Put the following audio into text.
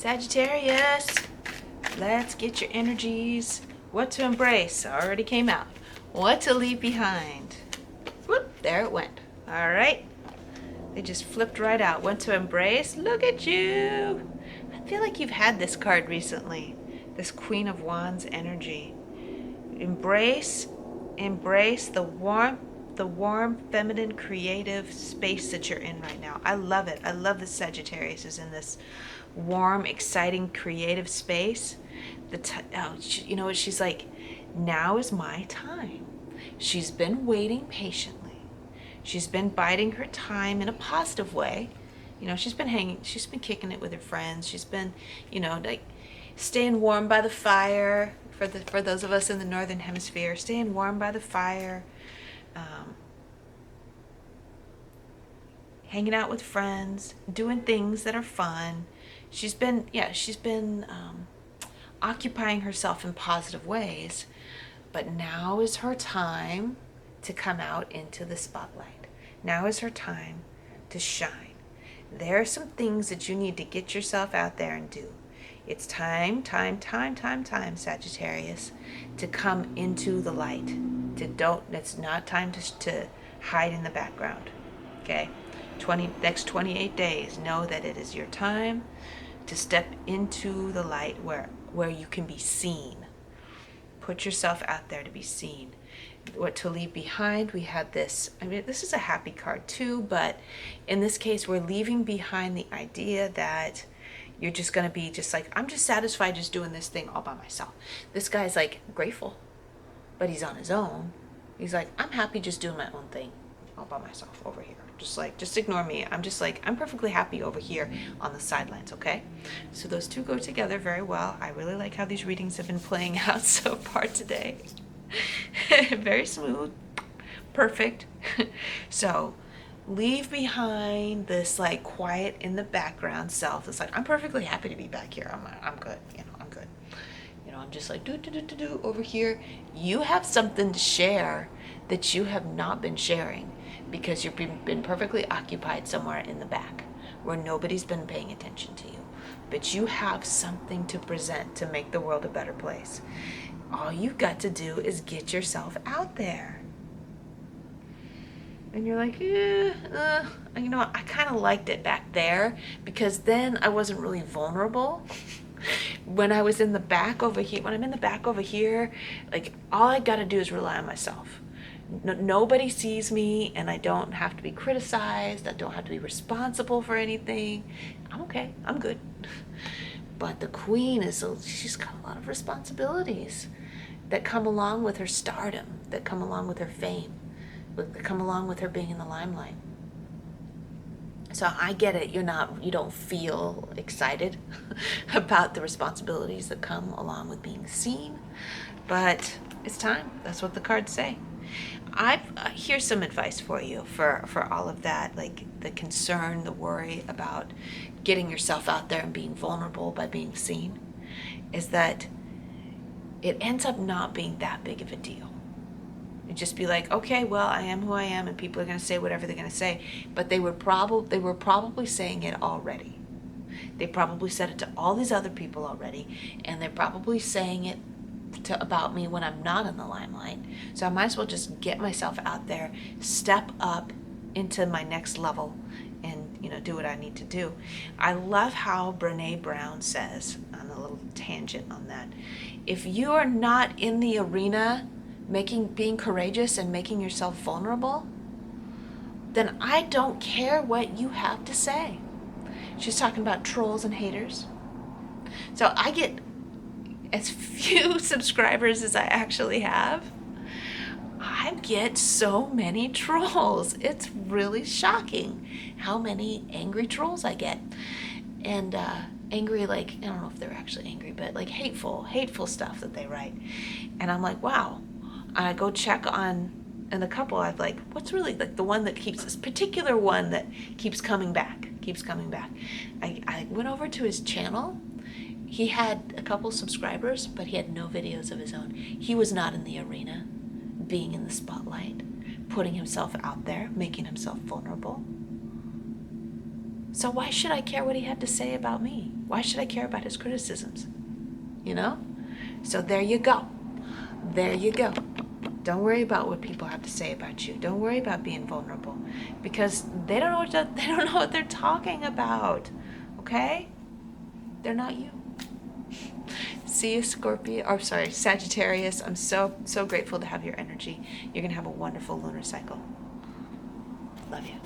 Sagittarius, let's get your energies. What to embrace already came out. What to leave behind. Whoop, there it went. All right. They just flipped right out. What to embrace. Look at you. I feel like you've had this card recently. This Queen of Wands energy. Embrace the warm, feminine, creative space that you're in right now. I love it. I love that Sagittarius is in this warm, exciting, creative space. You know what? She's like, now is my time. She's been waiting patiently. She's been biding her time in a positive way. You know, she's been kicking it with her friends. She's been, like staying warm by the fire for those of us in the northern hemisphere, staying warm by the fire, hanging out with friends, doing things that are fun. She's been occupying herself in positive ways, but now is her time to come out into the spotlight. Now is her time to shine. There are some things that you need to get yourself out there and do. It's time, Sagittarius, to come into the light. It's not time to hide in the background. Okay? Next 28 days, know that it is your time to step into the light where you can be seen. Put yourself out there to be seen. What to leave behind, we had this. I mean, this is a happy card too, but in this case, we're leaving behind the idea that you're just going to be just like, I'm just satisfied just doing this thing all by myself. This guy's like grateful, but he's on his own. He's like, I'm happy just doing my own thing all by myself over here. Just ignore me. I'm perfectly happy over here on the sidelines, okay? So those two go together very well. I really like how these readings have been playing out so far today. Very smooth, perfect. So leave behind this like quiet in the background self. It's like, I'm perfectly happy to be back here. I'm good. I'm good. I'm just like do over here. You have something to share that you have not been sharing because you've been perfectly occupied somewhere in the back where nobody's been paying attention to you. But you have something to present to make the world a better place. All you've got to do is get yourself out there. And you're like, I kind of liked it back there because then I wasn't really vulnerable. When I'm in the back over here, like all I got to do is rely on myself. Nobody sees me and I don't have to be criticized. I don't have to be responsible for anything. I'm okay. I'm good. But the queen she's got a lot of responsibilities that come along with her stardom, that come along with her fame, that come along with her being in the limelight. So I get it. You don't feel excited about the responsibilities that come along with being seen, but it's time. That's what the cards say. Here's some advice for you for all of that, like the concern, the worry about getting yourself out there and being vulnerable by being seen, is that it ends up not being that big of a deal. It'd just be like, okay, well, I am who I am, and people are going to say whatever they're going to say, but they were probably saying it already. They probably said it to all these other people already, and they're probably saying it about me when I'm not in the limelight. So I might as well just get myself out there, step up into my next level, and do what I need to do. I love how Brene Brown says, on a little tangent on that, if you are not in the arena being courageous and making yourself vulnerable, then I don't care what you have to say. She's talking about trolls and haters. So I get as few subscribers as I actually have. I get so many trolls. It's really shocking how many angry trolls I get. And angry, like, I don't know if they're actually angry, but like hateful stuff that they write. And I'm like, wow. I go check on, and a couple I've like, what's really like the one that keeps, this particular one that keeps coming back. I went over to his channel. He had a couple subscribers, but he had no videos of his own. He was not in the arena, being in the spotlight, putting himself out there, making himself vulnerable. So why should I care what he had to say about me? Why should I care about his criticisms? You know? So there you go. There you go. Don't worry about what people have to say about you. Don't worry about being vulnerable, because they don't know what they're talking about. Okay? They're not you. See you, Scorpio, or sorry, Sagittarius. I'm so grateful to have your energy. You're going to have a wonderful lunar cycle. Love you.